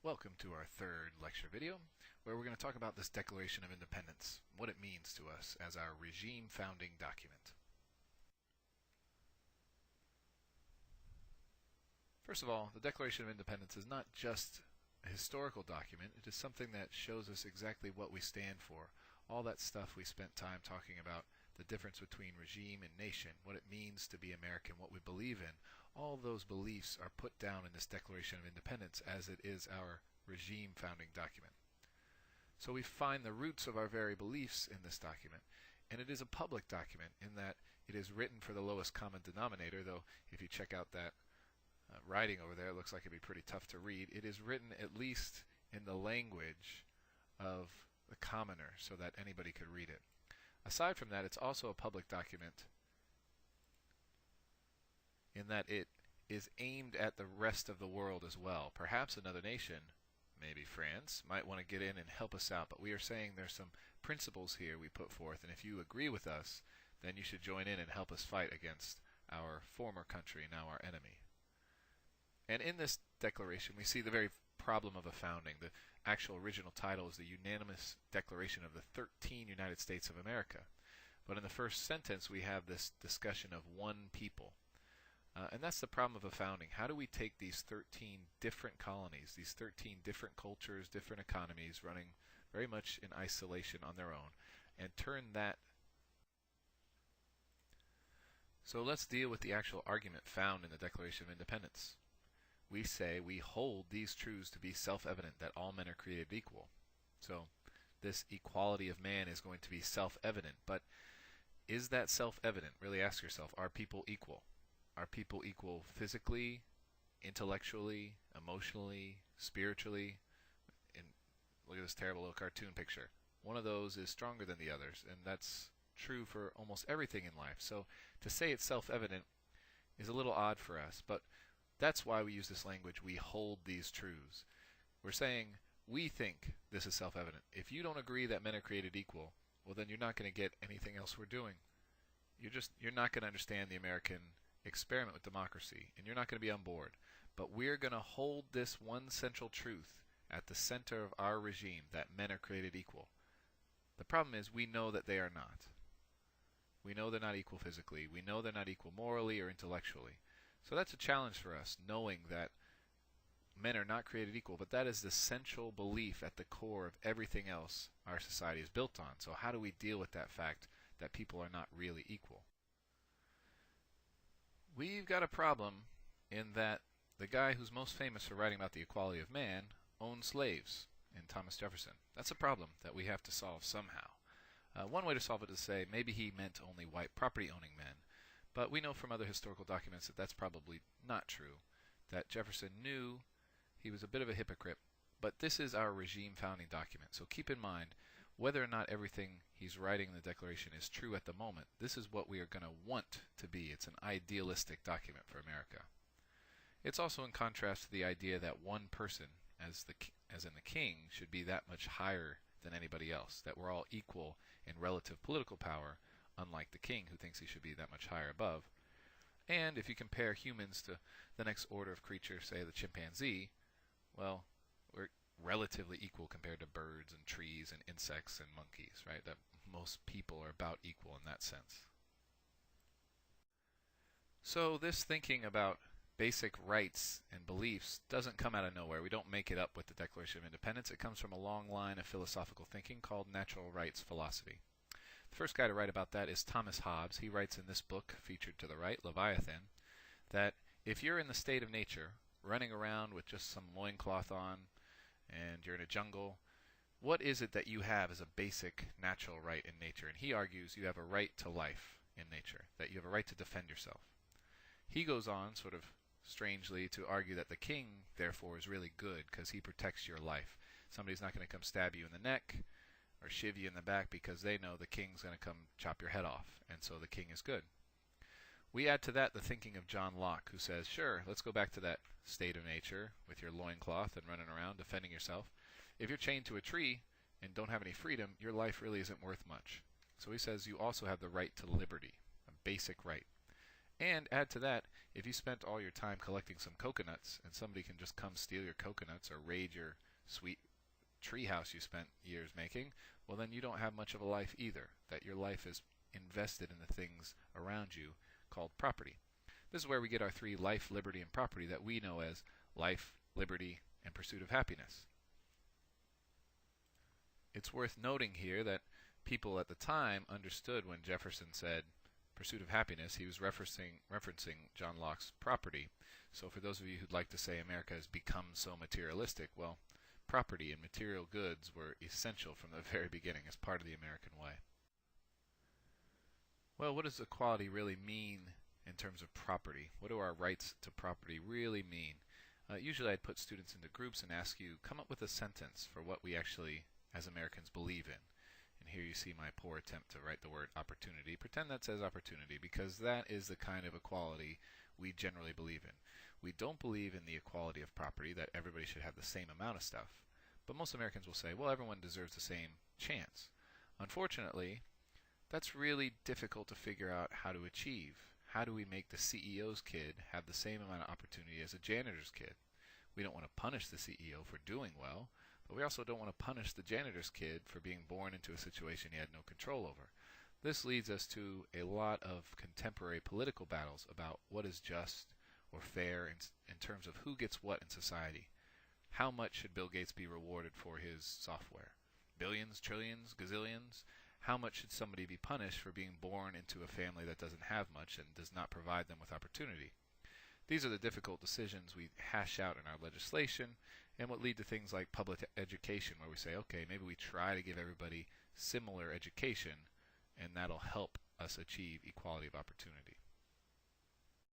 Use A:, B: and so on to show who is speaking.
A: Welcome to our third lecture video, where we're going to talk about this Declaration of Independence, what it means to us as our regime founding document. First of all, the Declaration of Independence is not just a historical document, it is something that shows us exactly what we stand for. All that stuff we spent time talking about, the difference between regime and nation, what it means to be American, what we believe in, all those beliefs are put down in this Declaration of Independence as it is our regime founding document. So we find the roots of our very beliefs in this document, and it is a public document in that it is written for the lowest common denominator, though if you check out that writing over there, it looks like it'd be pretty tough to read. It is written at least in the language of the commoner so that anybody could read it. Aside from that, it's also a public document in that it is aimed at the rest of the world as well. Perhaps another nation, maybe France, might want to get in and help us out, but we are saying there's some principles here we put forth, and if you agree with us, then you should join in and help us fight against our former country, now our enemy. And in this declaration, we see the very problem of a founding. The actual original title is the Unanimous Declaration of the 13 United States of America. But in the first sentence, we have this discussion of one people. And that's the problem of a founding. How do we take these 13 different colonies, these 13 different cultures, different economies, running very much in isolation on their own, and turn that... So let's deal with the actual argument found in the Declaration of Independence. We say we hold these truths to be self-evident, that all men are created equal. So this equality of man is going to be self-evident, but is that self-evident? Really ask yourself, are people equal? Are people equal physically, intellectually, emotionally, spiritually? And look at this terrible little cartoon picture. One of those is stronger than the others, and that's true for almost everything in life. So to say it's self-evident is a little odd for us, but that's why we use this language, we hold these truths. We're saying, we think this is self-evident. If you don't agree that men are created equal, well then you're not going to get anything else we're doing. You're not going to understand the American experiment with democracy, and you're not going to be on board. But we're going to hold this one central truth at the center of our regime, that men are created equal. The problem is we know that they are not. We know they're not equal physically. We know they're not equal morally or intellectually. So that's a challenge for us, knowing that men are not created equal, but that is the central belief at the core of everything else our society is built on. So how do we deal with that fact that people are not really equal? We've got a problem in that the guy who's most famous for writing about the equality of man owned slaves in Thomas Jefferson. That's a problem that we have to solve somehow. One way to solve it is to say maybe he meant only white property-owning men. But we know from other historical documents that that's probably not true, that Jefferson knew he was a bit of a hypocrite, but this is our regime founding document. So keep in mind, whether or not everything he's writing in the Declaration is true at the moment, this is what we are going to want to be. It's an idealistic document for America. It's also in contrast to the idea that one person, as in the king, should be that much higher than anybody else, that we're all equal in relative political power, unlike the king who thinks he should be that much higher above. And if you compare humans to the next order of creatures, say the chimpanzee, well, we're relatively equal compared to birds and trees and insects and monkeys, right? That most people are about equal in that sense. So this thinking about basic rights and beliefs doesn't come out of nowhere. We don't make it up with the Declaration of Independence. It comes from a long line of philosophical thinking called natural rights philosophy. The first guy to write about that is Thomas Hobbes. He writes in this book, featured to the right, Leviathan, that if you're in the state of nature, running around with just some loincloth on, and you're in a jungle, what is it that you have as a basic natural right in nature? And he argues you have a right to life in nature, that you have a right to defend yourself. He goes on, sort of strangely, to argue that the king, therefore, is really good because he protects your life. Somebody's not going to come stab you in the neck or shiv you in the back because they know the king's going to come chop your head off, and so the king is good. We add to that the thinking of John Locke, who says, sure, let's go back to that state of nature with your loincloth and running around defending yourself. If you're chained to a tree and don't have any freedom, your life really isn't worth much. So he says you also have the right to liberty, a basic right. And add to that, if you spent all your time collecting some coconuts and somebody can just come steal your coconuts or raid your sweet treehouse you spent years making, well then you don't have much of a life either. That your life is invested in the things around you called property. This is where we get our three: life, liberty, and property that we know as life, liberty, and pursuit of happiness. It's worth noting here that people at the time understood when Jefferson said pursuit of happiness, he was referencing John Locke's property. So for those of you who'd like to say America has become so materialistic, well, property and material goods were essential from the very beginning as part of the American way. Well, what does equality really mean in terms of property? What do our rights to property really mean? Usually I'd put students into groups and ask you, come up with a sentence for what we actually, as Americans, believe in. And here you see my poor attempt to write the word opportunity. Pretend that says opportunity, because that is the kind of equality we generally believe in. We don't believe in the equality of property, that everybody should have the same amount of stuff. But most Americans will say, well, everyone deserves the same chance. Unfortunately, that's really difficult to figure out how to achieve. How do we make the CEO's kid have the same amount of opportunity as a janitor's kid? We don't want to punish the CEO for doing well, but we also don't want to punish the janitor's kid for being born into a situation he had no control over. This leads us to a lot of contemporary political battles about what is just or fair in terms of who gets what in society. How much should Bill Gates be rewarded for his software? Billions, trillions, gazillions? How much should somebody be punished for being born into a family that doesn't have much and does not provide them with opportunity? These are the difficult decisions we hash out in our legislation and what lead to things like public education, where we say, okay, maybe we try to give everybody similar education and that'll help us achieve equality of opportunity.